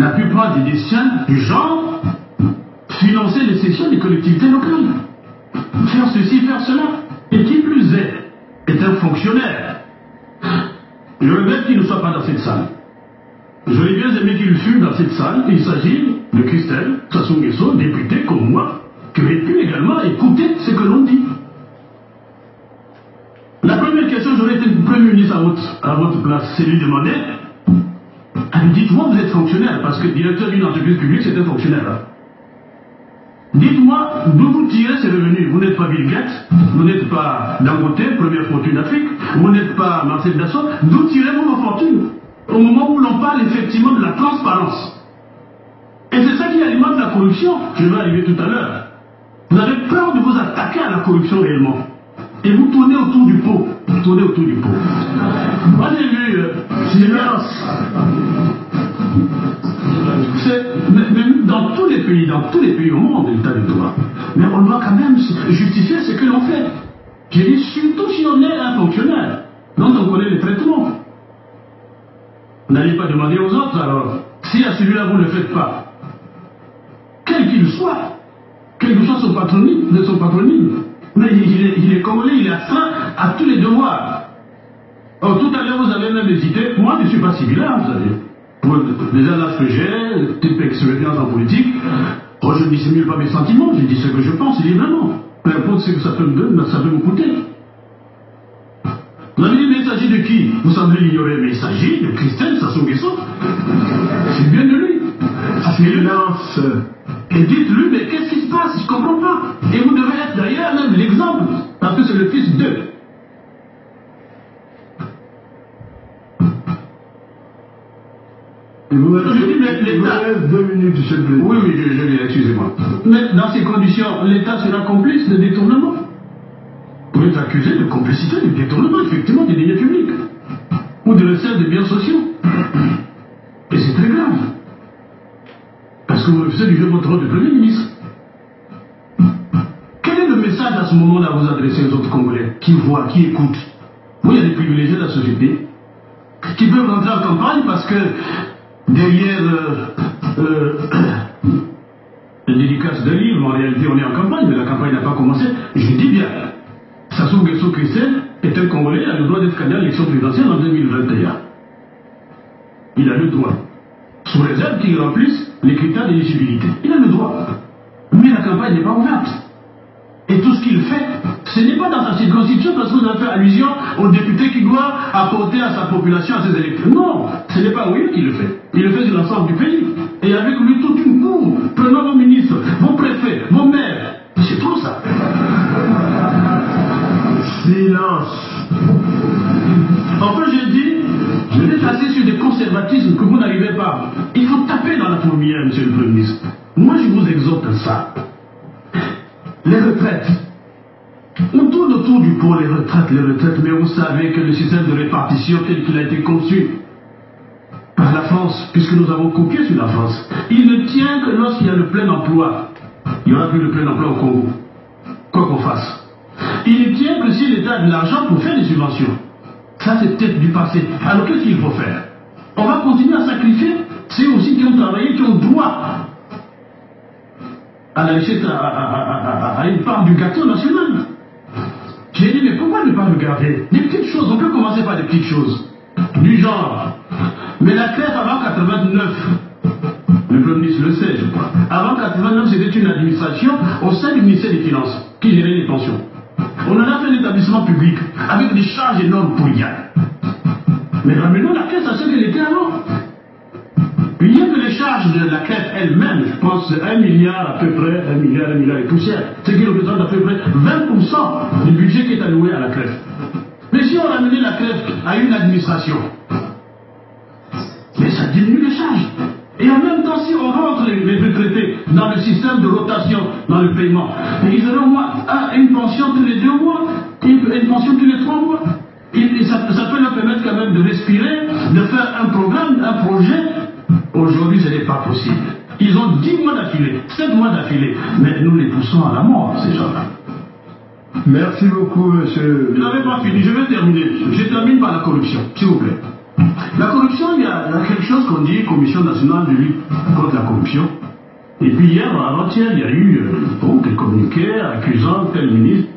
n'a pu prendre des décisions du genre financer les sessions des collectivités locales. Faire ceci, faire cela. Et qui plus est un fonctionnaire. Je regrette qu'il ne soit pas dans cette salle. J'aurais bien aimé qu'il fût dans cette salle. Il s'agit de Christelle Sassou Nguesso, député comme moi, qui aurait pu également écouter ce que l'on dit. La première question, j'aurais été Premier ministre à votre place, c'est lui demander, dites-moi, vous êtes fonctionnaire, parce que directeur d'une entreprise publique, c'est un fonctionnaire. Hein. Dites-moi, d'où vous tirez ces revenus? Vous n'êtes pas Bill Gates, vous n'êtes pas Dangote, première fortune d'Afrique, vous n'êtes pas Marcel Dassault, d'où tirez-vous vos fortunes? Au moment où l'on parle effectivement de la transparence. Et c'est ça qui alimente la corruption, je vais arriver tout à l'heure. Vous avez peur de vous attaquer à la corruption réellement. Et vous tournez autour du pot. Vous tournez autour du pot. Moi j'ai vu silence. Même dans tous les pays au monde, l'état de droit. Mais on doit quand même justifier ce que l'on fait. J'ai dit surtout si on est un fonctionnaire, dont on connaît les traitements. N'allez pas demander aux autres alors. Si à celui-là vous ne le faites pas, quel qu'il soit, quel que soit son patronyme, mais il est congolais, il est astreint à tous les devoirs. Oh, tout à l'heure vous avez même hésité, moi je ne suis pas civilaire, vous savez. Pour déjà l'âge que j'ai, type expérience en politique, oh, je ne dissimule pas mes sentiments, je dis ce que je pense librement. Peu importe ce que ça peut me donner, ça peut me coûter. Vous avez dit, mais il s'agit de qui? Vous semblez l'ignorer, mais il s'agit de Christelle Sassou Nguesso. C'est bien de lui. Silence. Et dites-lui, mais qu'est-ce qui se passe? Je ne comprends pas. Et vous devez être d'ailleurs même l'exemple, parce que c'est le fils d'eux. Il vous reste 2 minutes, monsieur le président. Oui, je viens, excusez-moi. Mais dans ces conditions, l'État sera complice de détournement. Vous êtes accusé de complicité de détournement, effectivement, des deniers publics. Ou de recel des biens sociaux. Et c'est très grave. Parce que vous refusez de jouer votre rôle de Premier ministre. Quel est le message à ce moment-là à vous adresser aux autres Congolais qui voient, qui écoutent? Oui, il y a des privilégiés de la société qui peuvent rentrer en campagne parce que derrière le dédicace de livre, en réalité on est en campagne, mais la campagne n'a pas commencé. Je dis bien, Sassou Nguesso Christelle est un Congolais, il a le droit d'être candidat à l'élection présidentielle en 2021. Il a le droit. Sous réserve qu'il remplisse les critères d'éligibilité. Il a le droit. Mais la campagne n'est pas ouverte. Et tout ce qu'il fait, ce n'est pas dans sa circonscription parce que vous avez fait allusion au député qui doit apporter à sa population, à ses électeurs. Non, ce n'est pas oui qui le fait. Il le fait sur l'ensemble du pays. Et avec lui toute une cour. Prenons vos ministres, vos préfets, vos maires. C'est trop ça. Silence. Enfin, j'ai dit, je vais passer sur des conservatismes que vous n'arrivez pas. Il faut taper dans la fourmilière, monsieur le Premier ministre. Moi, je vous exhorte à ça. Les retraites. On tourne autour du pot, les retraites, mais vous savez que le système de répartition tel qu'il a été conçu par la France, puisque nous avons copié sur la France, il ne tient que lorsqu'il y a le plein emploi. Il n'y aura plus le plein emploi au Congo. Quoi qu'on fasse. Il ne tient que si l'État a de l'argent pour faire des subventions. Ça, c'est peut-être du passé. Alors, qu'est-ce qu'il faut faire? On va continuer à sacrifier ceux aussi qui ont travaillé, qui ont droit à la richesse, à une part du gâteau national. J'ai dit, mais pourquoi ne pas regarder des petites choses? On peut commencer par des petites choses. Du genre. Mais la CREF avant 89, le Premier ministre le sait, je crois. Avant 89, c'était une administration au sein du ministère des Finances qui gérait les pensions. On en a fait un établissement public avec des charges énormes pour rien. Mais ramenons la caisse à ce qu'elle était avant. Rien que les charges de la caisse elle-même, je pense 1 milliard à peu près, 1 milliard et poussière, ce qui représente à peu près 20% du budget qui est alloué à la CREF. Mais si on ramenait la CREF à une administration, mais ça diminue les charges. Et en même temps, si on rentre les retraités dans le système de rotation, dans le paiement, ils auront au moins une pension tous les 2 mois, une pension tous les 3 mois. Et ça peut leur permettre quand même de respirer, de faire un programme, un projet. Aujourd'hui, ce n'est pas possible. Ils ont 10 mois d'affilée, 7 mois d'affilée, mais nous les poussons à la mort, ces gens-là. Merci beaucoup, monsieur. Je n'avais pas fini, je vais terminer. Je termine par la corruption, s'il vous plaît. La corruption, il y a quelque chose qu'on dit Commission nationale de lutte contre la corruption. Et puis hier, avant-hier, il y a eu un communiqué accusant tel ministre.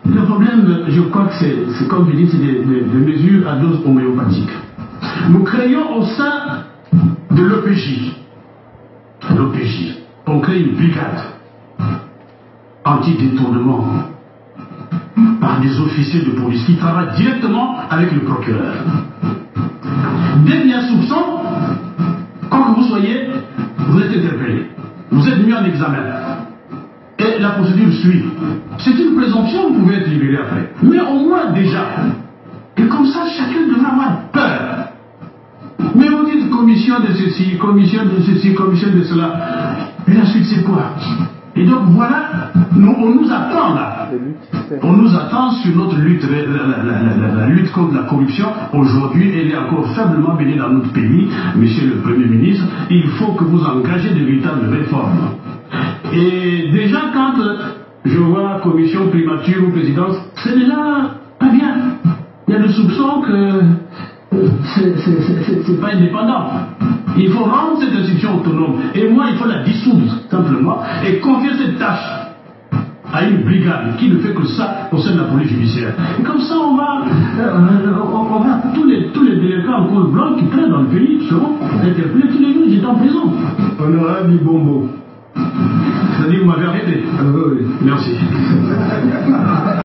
Le problème, je crois que c'est comme je dis, c'est des mesures à dose homéopathique. Nous créons au sein de l'OPJ, on crée une brigade anti-détournement par des officiers de police qui travaillent directement avec le procureur. Dès qu'il y a un soupçon, quand que vous soyez, vous êtes interpellé, vous êtes mis en examen. Et la procédure suit. C'est une présomption, vous pouvez être libéré après. Mais au moins déjà. Et comme ça, chacun devra avoir peur. Mais vous dites commission de ceci, commission de cela. Et la suite, c'est quoi? Et donc voilà, on nous attend là. On nous attend sur notre lutte, la lutte contre la corruption. Aujourd'hui, elle est encore faiblement menée dans notre pays. Monsieur le Premier ministre, il faut que vous engagez de véritables réformes. Et déjà, quand je vois commission, primature ou présidence, c'est déjà pas bien. Il y a le soupçon que c'est pas indépendant. Il faut rendre cette institution autonome. Et moi, il faut la dissoudre, simplement, et confier cette tâche à une brigade qui ne fait que ça au sein de la police judiciaire. Et comme ça, on va tous les délinquants en col blanc qui traînent dans le pays seront interpellés tous les jours, ils étaient en prison. Honorable Ibombo. C'est-à-dire que vous m'avez arrêté. Oui. Merci.